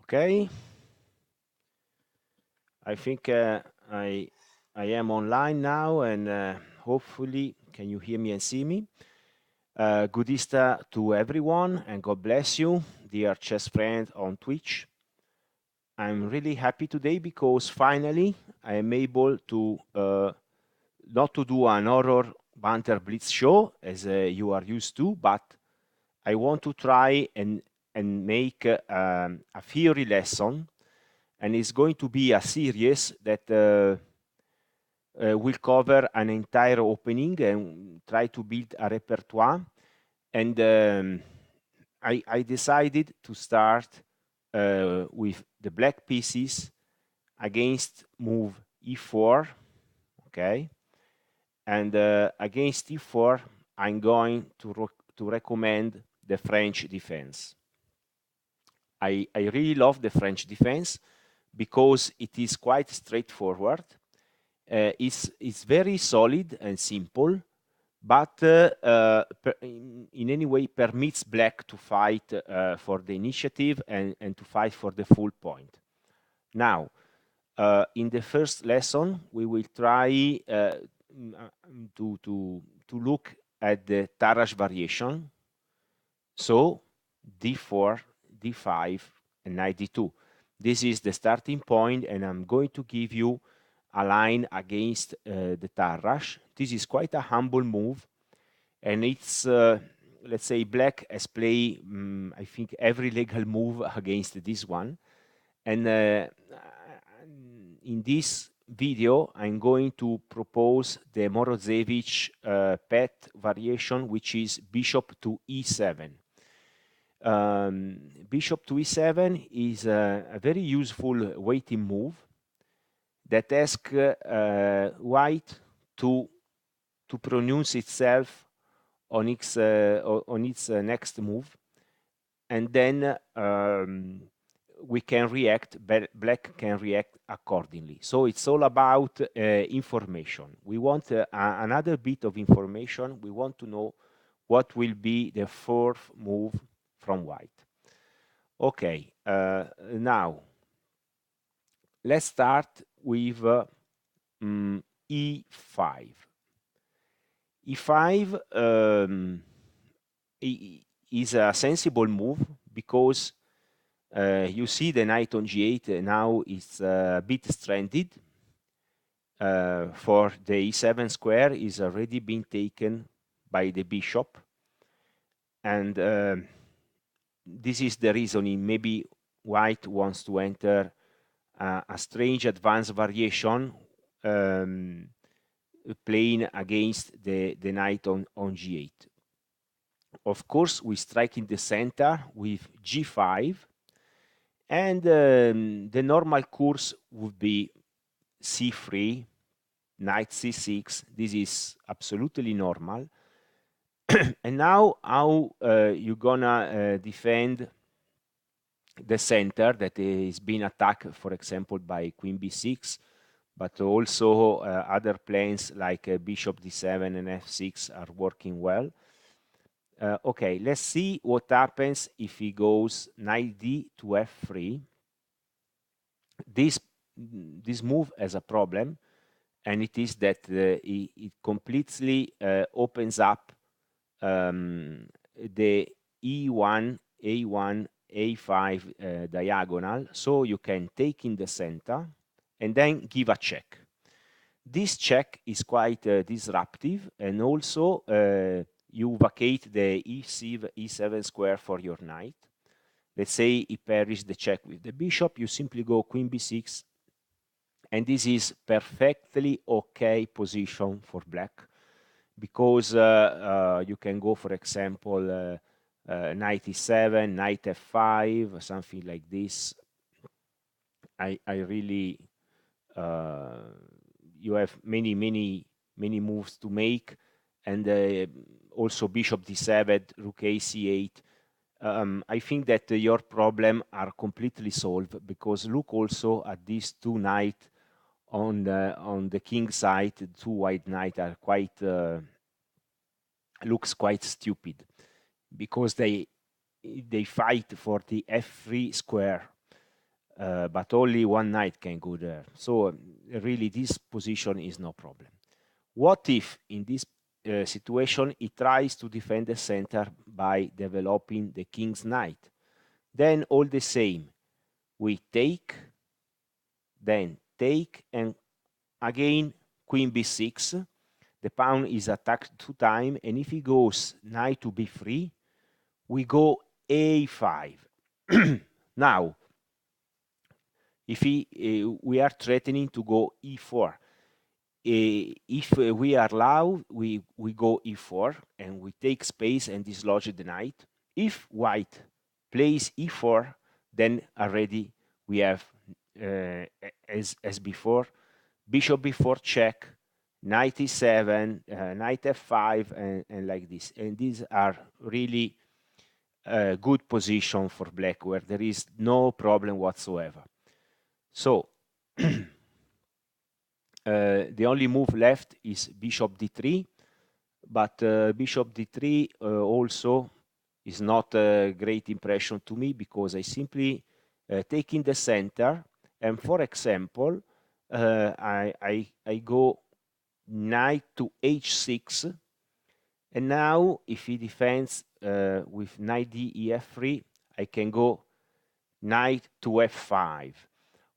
Okay, I think I am online now, and hopefully can you hear me and see me. Good Easter to everyone, and God bless you, dear chess friend on Twitch. I'm really happy today because finally I am able to not to do an horror banter blitz show as you are used to, but I want to try and make a theory lesson, and it's going to be a series that will cover an entire opening and try to build a repertoire. And I decided to start with the black pieces against move e4, okay? And against e4, I'm going to recommend the French defense. I really love the French defense because it is quite straightforward. It's very solid and simple, but in any way permits black to fight for the initiative and to fight for the full point. Now, in the first lesson, we will try to look at the Tarrasch variation. So d4, d5, and knight d2. This is the starting point, and I'm going to give you a line against the Tarrasch. This is quite a humble move, and it's, let's say, black has played, I think, every legal move against this one. And in this video, I'm going to propose the Morozevich pet variation, which is bishop to e7. Bishop to e7 is a very useful waiting move that asks white to pronounce itself on its next move, and then we can react, black can react accordingly. So it's all about information. We want another bit of information. We want to know what will be the fourth move from white. Okay, now let's start with e5. e5 is a sensible move because you see the knight on g8 now is a bit stranded. For the e7 square is already been taken by the bishop, and this is the reasoning. Maybe white wants to enter a strange advanced variation, playing against the knight on g8. Of course, we strike in the center with g5, and the normal course would be c3, knight c6. This is absolutely normal. And now how you gonna defend the center that is being attacked, for example, by queen b6, but also other plans like bishop d7 and f6 are working well. Okay, let's see what happens if he goes knight d to f3. This move has a problem, and it is that it completely opens up the e1, a1, a5 diagonal, so you can take in the center and then give a check. This check is quite disruptive, and also you vacate the e7 square for your knight. Let's say he parries the check with the bishop, you simply go queen b6, and this is perfectly okay position for black, because you can go, for example, knight e7, knight f5, something like this. I really, you have many moves to make, and also bishop d7, rook a c8. I think that your problem are completely solved, because look also at these two knights on the king side. The two white knights are quite looks quite stupid, because they they fight for the f3 square, but only one knight can go there. So really this position is no problem. What if in this situation he tries to defend the center by developing the king's knight? Then all the same, we take, then take, and again queen b6. The pawn is attacked 2 times, and if he goes knight to b3, we go a5. Now, if we are threatening to go e4. If we are allowed, we go e4 and we take space and dislodge the knight. If white plays e4, then already we have, as before, bishop b4 check, knight e7, knight f5, and like this. And these are really good position for black, where there is no problem whatsoever. So the only move left is bishop d3, but bishop d3 also is not a great impression to me, because I simply take in the center, and for example, I go knight to h6, and now if he defends with knight d ef3, I can go knight to f5.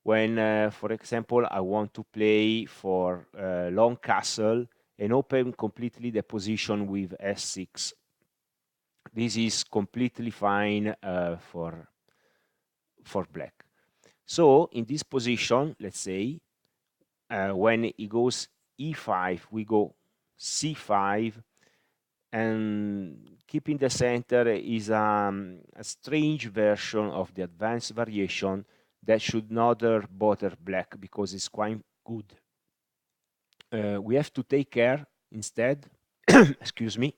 When, for example, I want to play for long castle and open completely the position with s6. This is completely fine for black. So in this position, let's say, when he goes e5, we go c5, and keeping the center is a strange version of the advanced variation that should not bother black, because it's quite good. We have to take care instead, excuse me,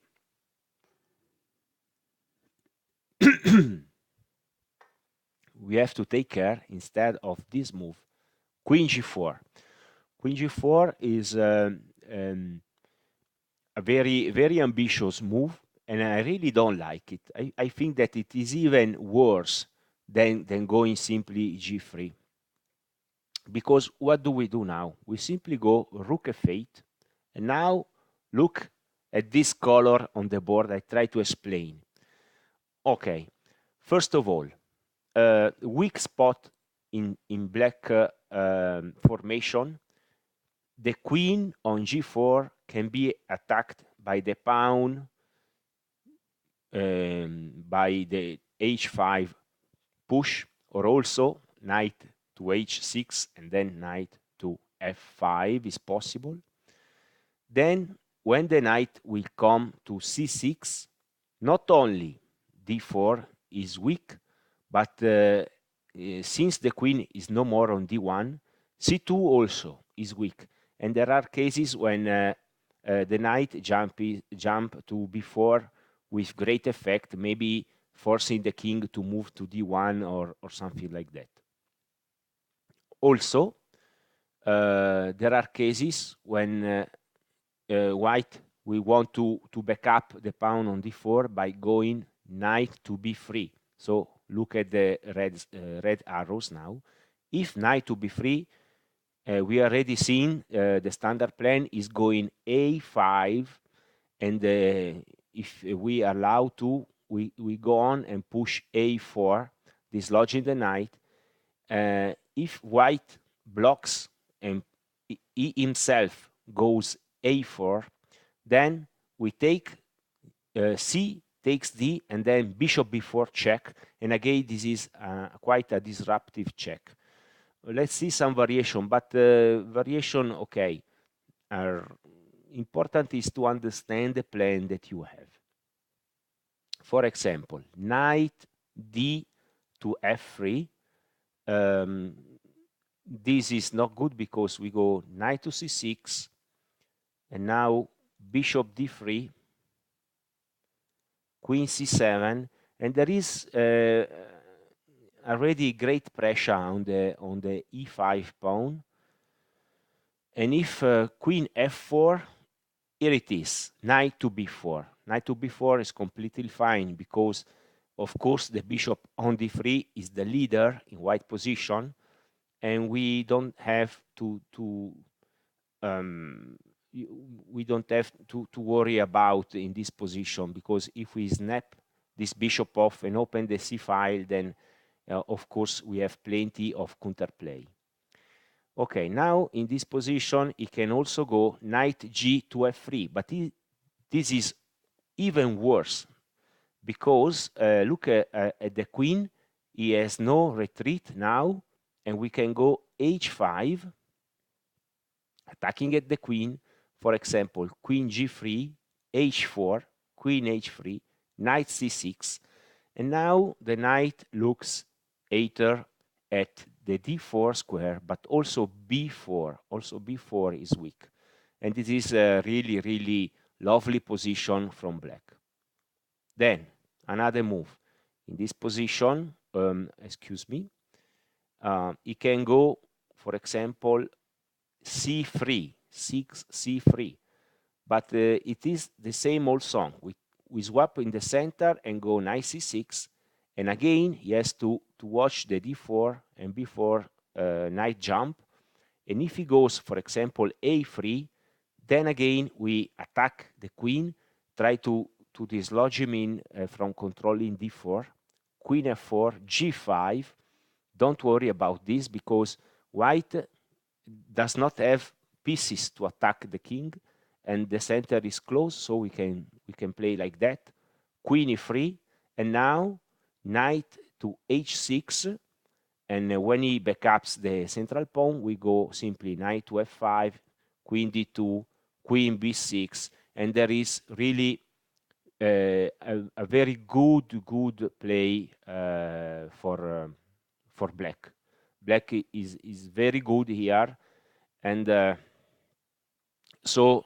we have to take care instead of this move, queen g4. Queen g4 is a very, very ambitious move, and I really don't like it. I think that it is even worse than going simply g3. Because what do we do now? We simply go rook f8, and now look at this color on the board. I try to explain. Okay, first of all, weak spot in black formation, the queen on g4 can be attacked by the pawn, by the h5 push, or also knight to h6 and then knight to f5 is possible. Then when the knight will come to c6, not only d4 is weak, but since the queen is no more on d1, c2 also is weak. And there are cases when the knight jump to b4 with great effect, maybe forcing the king to move to d1 or something like that. Also, there are cases when white will want to back up the pawn on d4 by going knight to b3. So look at the red arrows now. If knight to b3, we already seen the standard plan is going a5, and if we allow to, we go on and push a4, dislodging the knight. If white blocks and he himself goes a4, then we take c takes d, and then bishop b4 check, and again this is quite a disruptive check. Let's see some variation, but variation, okay, important is to understand the plan that you have. For example, knight d to f3, this is not good because we go knight to c6, and now bishop d3, queen c7, and there is already great pressure on the e5 pawn. And if queen f4, here it is, knight to b4. Knight to b4 is completely fine because of course, the bishop on d3 is the leader in white position, and we don't have to worry about in this position, because if we snap this bishop off and open the c file, then of course we have plenty of counterplay. Okay, now in this position he can also go knight g to f3, but this is even worse, because look at the queen. He has no retreat now, and we can go h5, attacking at the queen. For example, queen g3, h4, queen h3, knight c6, and now the knight looks either at the d4 square, but also b4. Also b4 is weak, and this is a really, really lovely position from black. Then another move in this position, excuse me, he can go, for example, c3, 6 c3, but it is the same old song. We swap in the center and go knight c6, and again he has to watch the d4 and b4 knight jump, and if he goes, for example, a3, then again we attack the queen, try to dislodge him in from controlling d4, queen f4, g5. Don't worry about this, because white does not have pieces to attack the king, and the center is closed, so we can play like that. Queen e3, and now knight to h6, and when he backups the central pawn, we go simply knight to f5, queen d2, queen b6, and there is really a very good play for black. Black is very good here, and so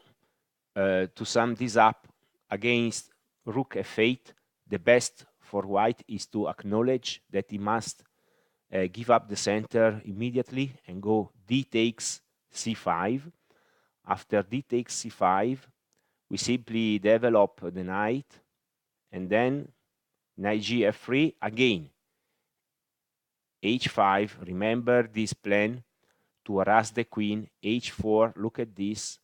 to sum this up, against rook f8, the best for white is to acknowledge that he must give up the center immediately and go d takes c5. After d takes c5, we simply develop the knight, and then knight g f3, again h5. Remember this plan to harass the queen. h4, look at this,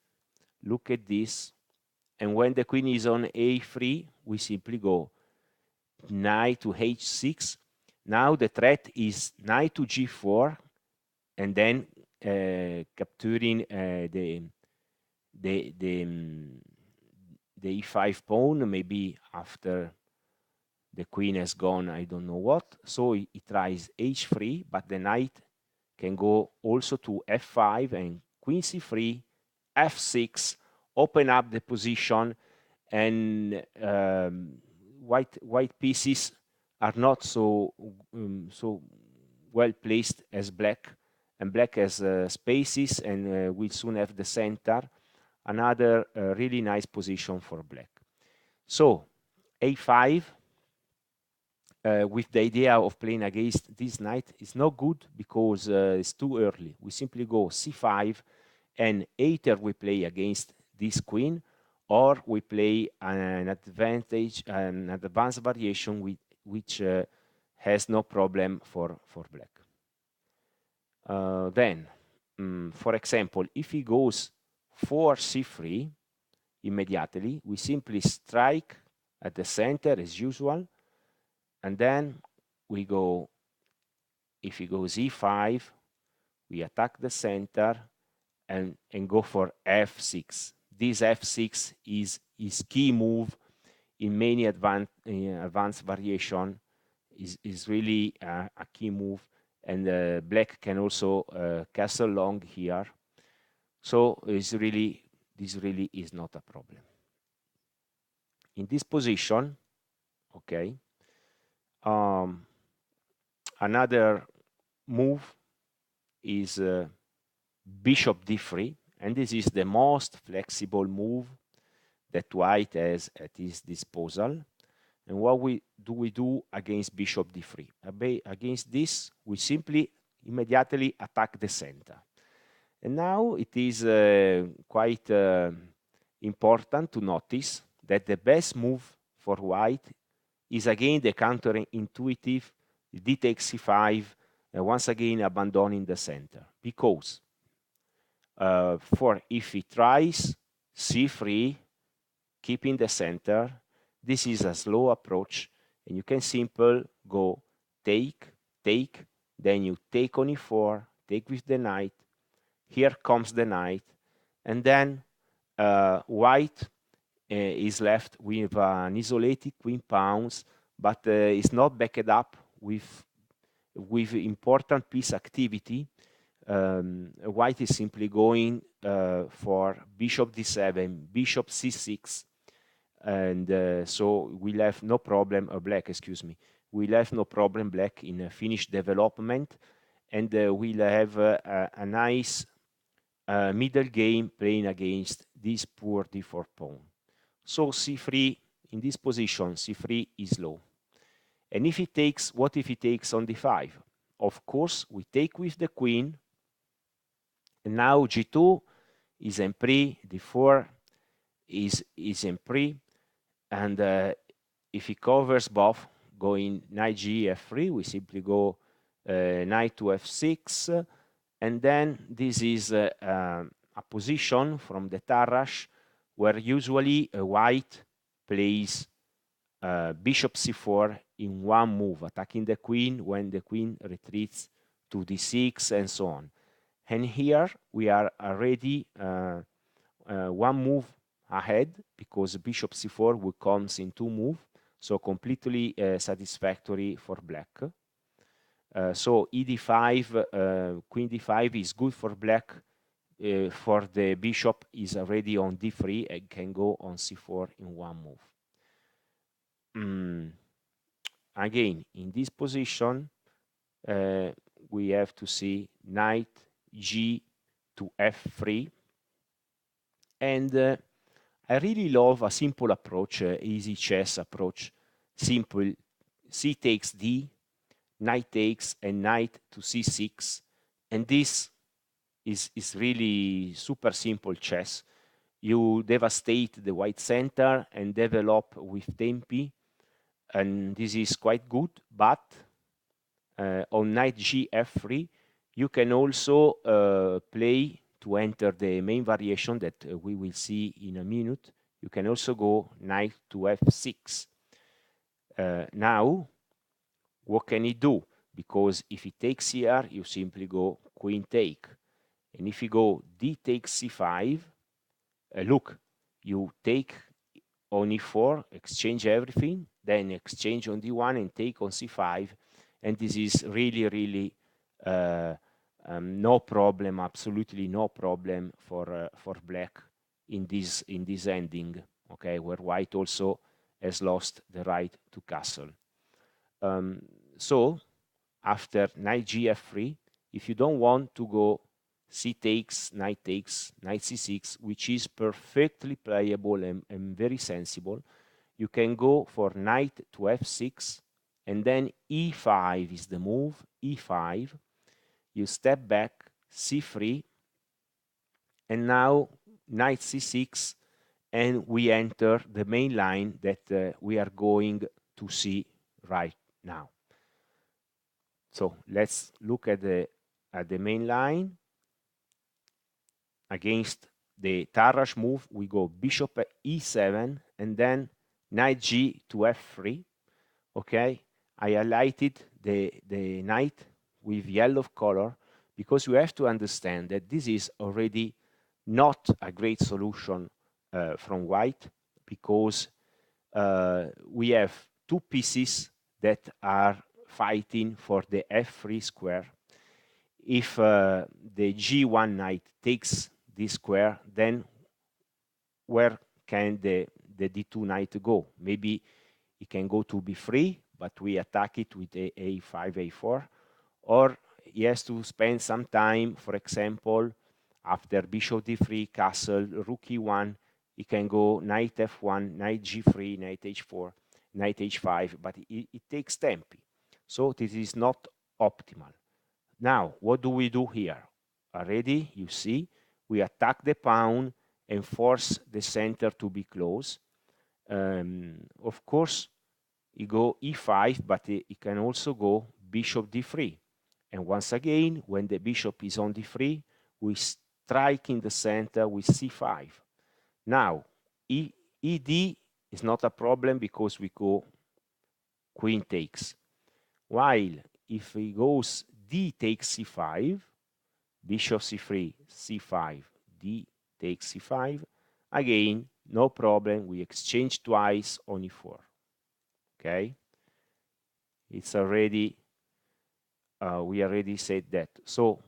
and when the queen is on a3, we simply go knight to h6. Now the threat is knight to g4, and then capturing the e5 pawn, maybe after the queen has gone, I don't know what. So he tries h3, but the knight can go also to f5 and queen c3, f6, open up the position, and white pieces are not so well placed as black, and black has spaces, and will soon have the center. Another really nice position for black. So a5, with the idea of playing against this knight, is not good, because it's too early. We simply go c5, and either we play against this queen, or we play an advanced variation which has no problem for black. Then, for example, if he goes 4 c3, immediately we simply strike at the center as usual, and then we go, if he goes e5, we attack the center and go for f6. This f6 is key move in many advanced variation, is really a key move, and black can also castle long here. So this really is not a problem. In this position, okay, another move is bishop d3, and this is the most flexible move that white has at his disposal. And what do we do against bishop d3? Against this, we simply immediately attack the center. And now it is quite important to notice that the best move for white is again the counterintuitive. D takes c5, once again abandoning the center, because for if he tries c3, keeping the center, this is a slow approach, and you can simply go take, take, then you take on e4, take with the knight, here comes the knight, and then white is left with an isolated queen pawns, but is not backed up with important piece activity. White is simply going for bishop d7, bishop c6, and so we'll have no problem, black, excuse me, we'll have no problem, black, in finished development, and we'll have a nice middle game playing against this poor d4 pawn. So c3, in this position, c3 is low. And if he takes, what if he takes on d5? Of course, we take with the queen, and now g2 is en pris, d4 is en pris, and if he covers both, going knight g f3, we simply go knight to f6, and then this is a position from the Tarrasch where usually white plays bishop c4 in one move, attacking the queen when the queen retreats to d6 and so on. And here we are already one move ahead, because bishop c4 will comes in two moves, so completely satisfactory for black. So ed5, queen d5 is good for black, for the bishop is already on d3 and can go on c4 in one move. Again, in this position, we have to see knight g to f3, and I really love a simple approach, easy chess approach. Simple, c takes d, knight takes, and knight to c6, and this is really super simple chess. You devastate the white center and develop with tempi, and this is quite good, but on knight g f3, you can also play to enter the main variation that we will see in a minute. You can also go knight to f6. Now, what can he do? Because if he takes here, you simply go queen take. And if you go d takes c5, look, you take on e4, exchange everything, then exchange on d1 and take on c5, and this is really no problem, absolutely no problem for black in this ending, okay, where white also has lost the right to castle. So after knight g f3, if you don't want to go c takes, knight c6, which is perfectly playable and very sensible, you can go for knight to f6, and then e5 is the move, e5, you step back, c3, and now knight c6, and we enter the main line that we are going to see right now. So let's look at the main line. Against the Tarrasch move, we go bishop e7, and then knight g to f3. Okay, I highlighted the knight with yellow color because you have to understand that this is already not a great solution from white, because we have two pieces that are fighting for the f3 square. If the g1 knight takes this square, then where can the d2 knight go? Maybe it can go to b3, but we attack it with a5, a4, or he has to spend some time, for example, after bishop d3, castle, rook e1, he can go knight f1, knight g3, knight h4, knight h5, but it takes tempi. So this is not optimal. Now, what do we do here? Already, you see, we attack the pawn and force the center to be close. Of course, he go e5, but he can also go bishop d3. And once again, when the bishop is on d3, we strike in the center with c5. Now, ed is not a problem because we go queen takes. While if he goes d takes c5, bishop c3, c5, d takes c5, again, no problem, we exchange twice on e4. Okay? It's already, we already said that. So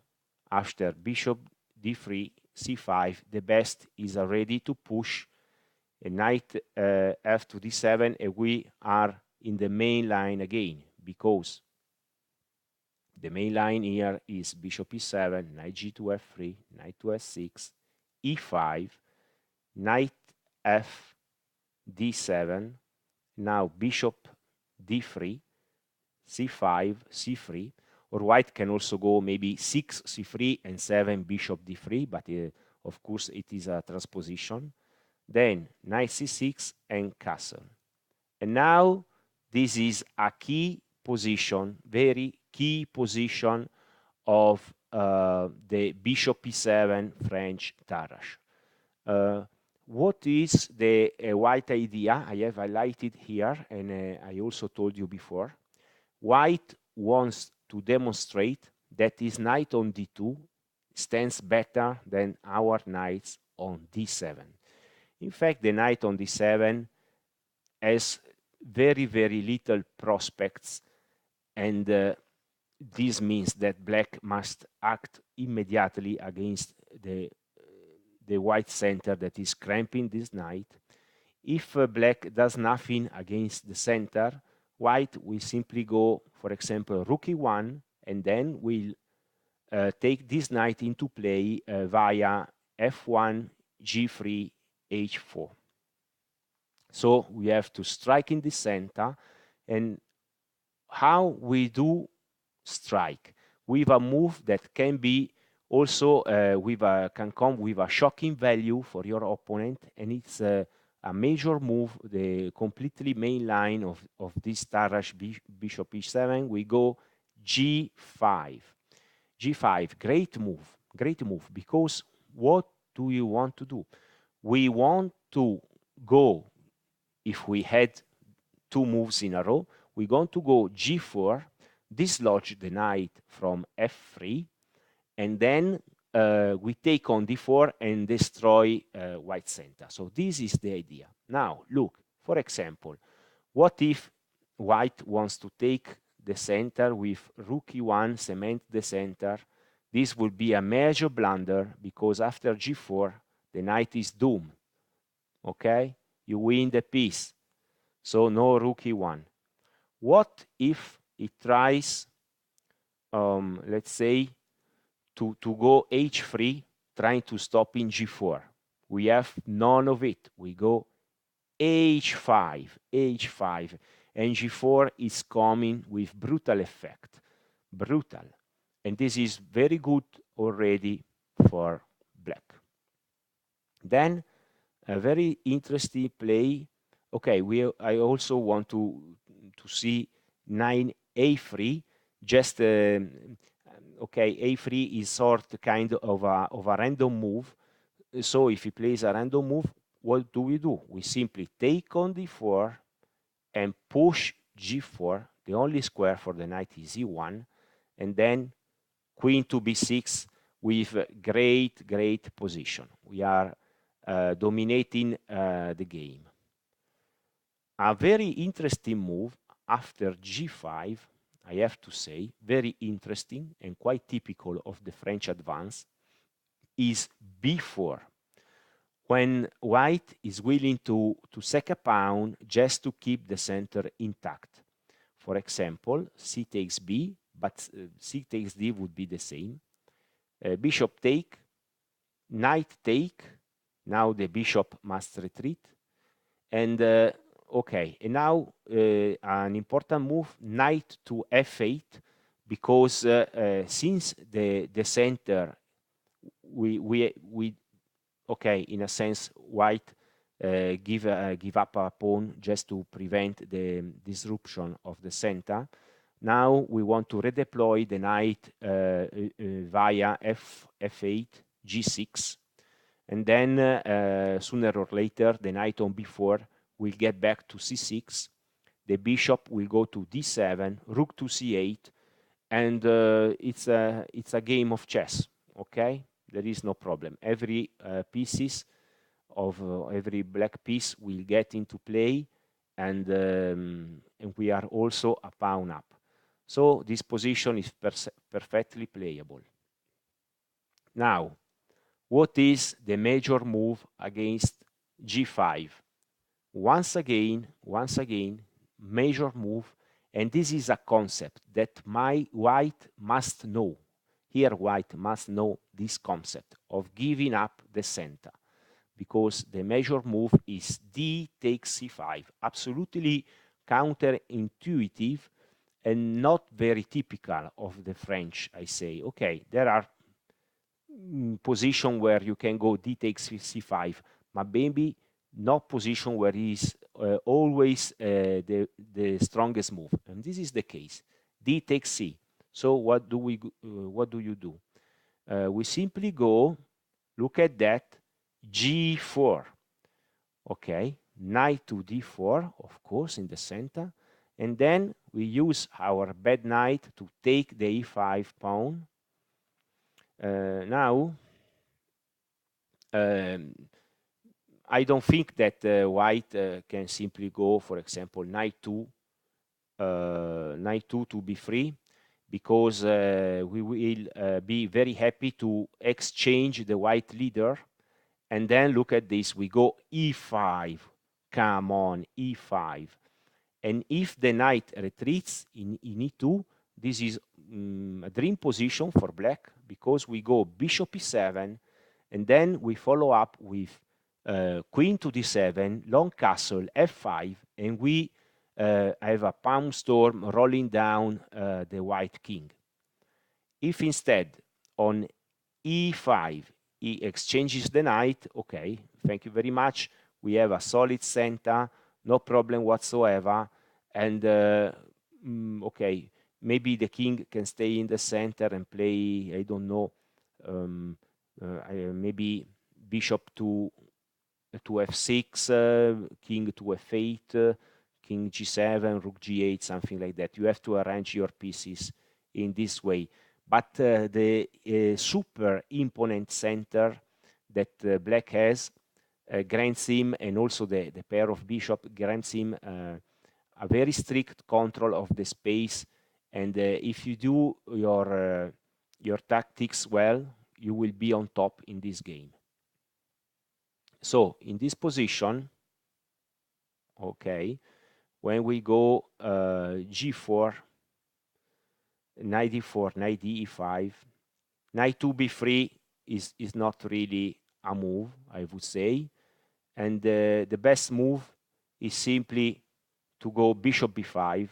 after bishop d3, c5, the best is already to push a knight f to d7, and we are in the main line again, because the main line here is bishop e7, knight g to f3, knight to s6, e5, knight f d7, now bishop d3, c5, c3, or white can also go maybe 6 c3 and 7 bishop d3, but of course it is a transposition. Then knight c6 and castle. And now this is a key position, very key position of the bishop e7 French Tarrasch. What is the white idea? I have highlighted here, and I also told you before. White wants to demonstrate that his knight on d2 stands better than our knights on d7. In fact, the knight on d7 has very, very little prospects, and this means that black must act immediately against the white center that is cramping this knight. If black does nothing against the center, white will simply go, for example, rook e1, and then will take this knight into play via f1, g3, h4. So we have to strike in the center. And how we do strike? With a move that can be also can come with a shocking value for your opponent, and it's a major move, the completely main line of this Tarrasch bishop e7. We go g5. g5, great move, because what do you want to do? We want to go, if we had two moves in a row, we're going to go g4, dislodge the knight from f3, and then we take on d4 and destroy white center. So this is the idea. Now, look, for example, what if white wants to take the center with rook e1, cement the center? This would be a major blunder, because after g4, the knight is doomed. Okay? You win the piece. So no rook e1. What if it tries, let's say, to go h3, trying to stop in g4? We have none of it. We go h5, and g4 is coming with brutal effect. Brutal. And this is very good already for black. Then a very interesting play. Okay, I also want to see 9a3. Just okay, a3 is kind of a random move. So if he plays a random move, what do? We simply take on d4 and push g4. The only square for the knight is e1, and then queen to b6 with great position. We are dominating the game. A very interesting move after g5, I have to say, very interesting and quite typical of the French advance, is b4. When white is willing to sack a pawn just to keep the center intact. For example, c takes b, but c takes d would be the same. Bishop take, knight take. Now the bishop must retreat. And okay, and now an important move, knight to f8, because since the center, we okay, in a sense, white give up a pawn just to prevent the disruption of the center. Now we want to redeploy the knight via f8, g6, and then sooner or later the knight on b4 will get back to c6, the bishop will go to d7, rook to c8, and it's a game of chess, okay? There is no problem. Every pieces of every black piece will get into play, and we are also a pawn up. So this position is perfectly playable. Now, what is the major move against g5? Once again, major move, and this is a concept that white must know. Here white must know this concept of giving up the center, because the major move is d takes c5. Absolutely counterintuitive and not very typical of the French, I say. Okay, there are position where you can go d takes c5, but maybe not position where is always the strongest move, and this is the case. D takes c. So what do you do? We simply go, look at that, g4. Okay, knight to d4, of course, in the center, and then we use our bad knight to take the e5 pawn. Now, I don't think that white can simply go, for example, knight 2 to b3, because we will be very happy to exchange the white leader, and then look at this, we go e5, come on, e5, and if the knight retreats in e2, this is a dream position for black, because we go bishop e7, and then we follow up with queen to d7, long castle, f5, and we have a pawn storm rolling down the white king. If instead on e5 he exchanges the knight, okay, thank you very much, we have a solid center, no problem whatsoever, and okay, maybe the king can stay in the center and play, I don't know, maybe bishop to f6, king to f8, king g7, rook g8, something like that. You have to arrange your pieces in this way. But the super imponent center that black has grants him, and also the pair of bishop grants him a very strict control of the space. And if you do your tactics well, you will be on top in this game. So in this position, okay, when we go g4, knight d4, knight d5, knight to b3 is not really a move, I would say, and the best move is simply to go bishop b5,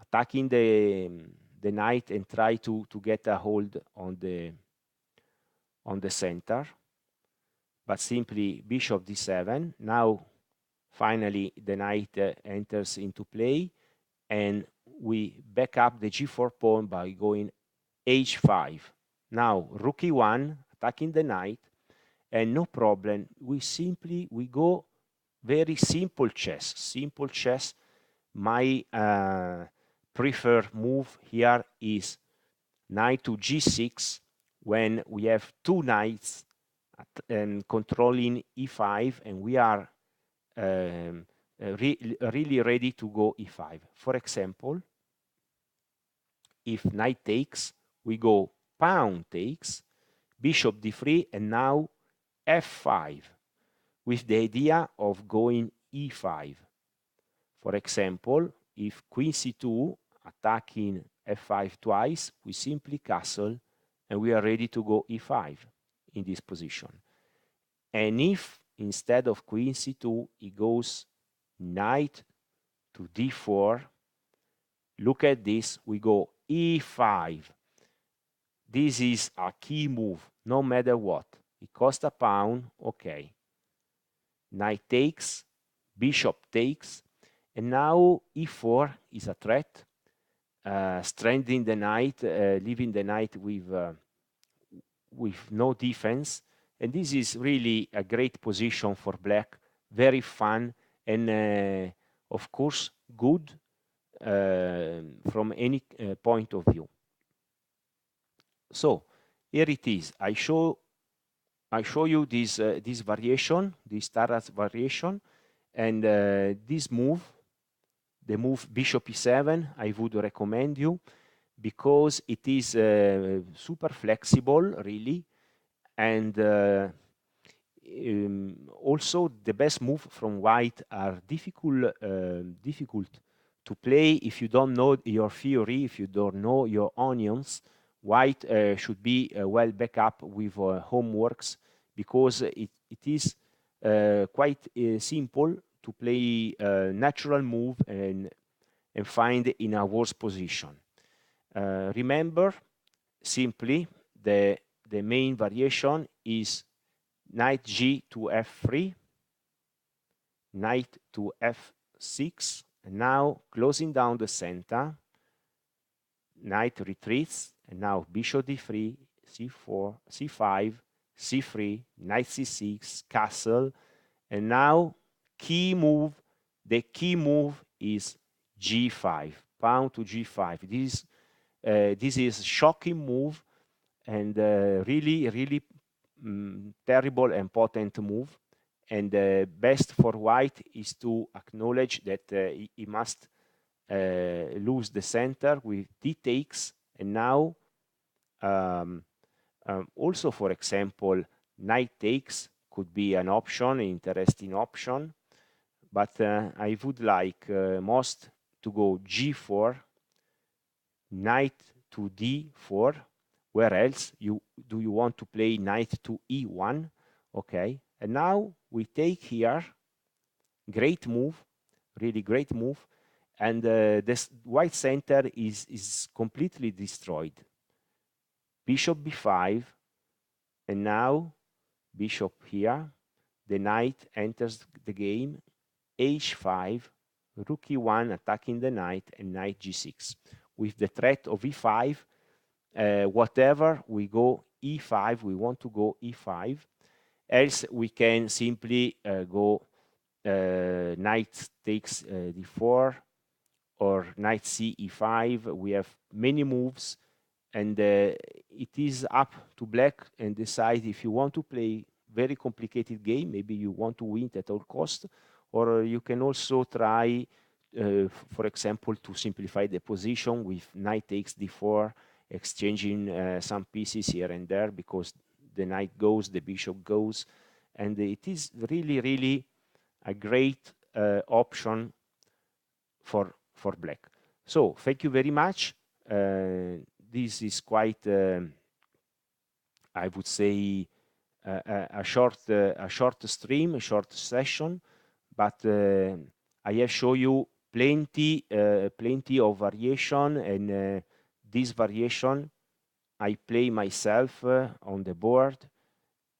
attacking the knight and try to get a hold on the center, but simply bishop d7. Now finally the knight enters into play, and we back up the g4 pawn by going h5. Now rook e1, attacking the knight, and no problem, we go very simple chess. My preferred move here is knight to g6, when we have two knights controlling e5, and we are really ready to go e5. For example, if knight takes, we go pawn takes, bishop d3, and now f5, with the idea of going e5. For example, if queen c2 attacking f5 twice, we simply castle, and we are ready to go e5 in this position. And if instead of queen c2 he goes knight to d4, look at this, we go e5. This is a key move, no matter what. It costs a pawn, okay. knight takes, bishop takes, and now e4 is a threat, stranding the knight, leaving the knight with no defense. And this is really a great position for black, very fun, and of course good from any point of view. So here it is. I show you this variation, this Tarrasch variation, and this move, the move bishop e7, I would recommend you because it is super flexible, really, and also the best move from white are difficult to play if you don't know your theory, if you don't know your onions. White should be well back up with homeworks because it is quite simple to play a natural move and find in a worse position. Remember, simply, the main variation is knight g to f3, knight to f6, and now closing down the center, knight retreats, and now bishop d3, c4, c5, c3, knight c6, castle, and now key move. The key move is g5, pawn to g5. This is shocking move and really terrible and potent move. And the best for white is to acknowledge that he must lose the center with d takes, and now also, for example, knight takes could be an option, an interesting option, but I would like most to go g4, knight to d4. Where else do you want to play knight to e1? Okay, and now we take here, great move, really great move, and this white center is completely destroyed. Bishop b5, and now bishop here, the knight enters the game, h5, rook e1 attacking the knight, and knight g6. With the threat of e5, whatever we go e5, we want to go e5, else we can simply go knight takes d4 or knight c e5. We have many moves, and it is up to black and decide if you want to play very complicated game, maybe you want to win at all cost, or you can also try for example to simplify the position with knight takes d4, exchanging some pieces here and there because the knight goes, the bishop goes, and it is really a great option for black. So thank you very much. This is quite I would say a short stream, a short session, but I have shown you plenty of variation, and this variation I play myself on the board,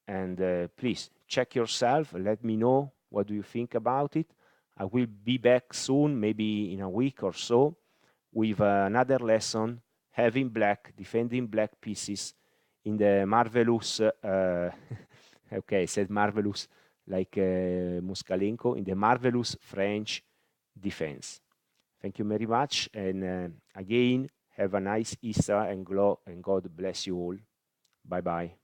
and please check yourself, let me know what do you think about it. I will be back soon, maybe in a week or so, with another lesson, having black, defending black pieces in the marvelous okay, I said marvelous like Moskalenko, in the marvelous French defense. Thank you very much, and again, have a nice Easter, and God bless you all. Bye bye.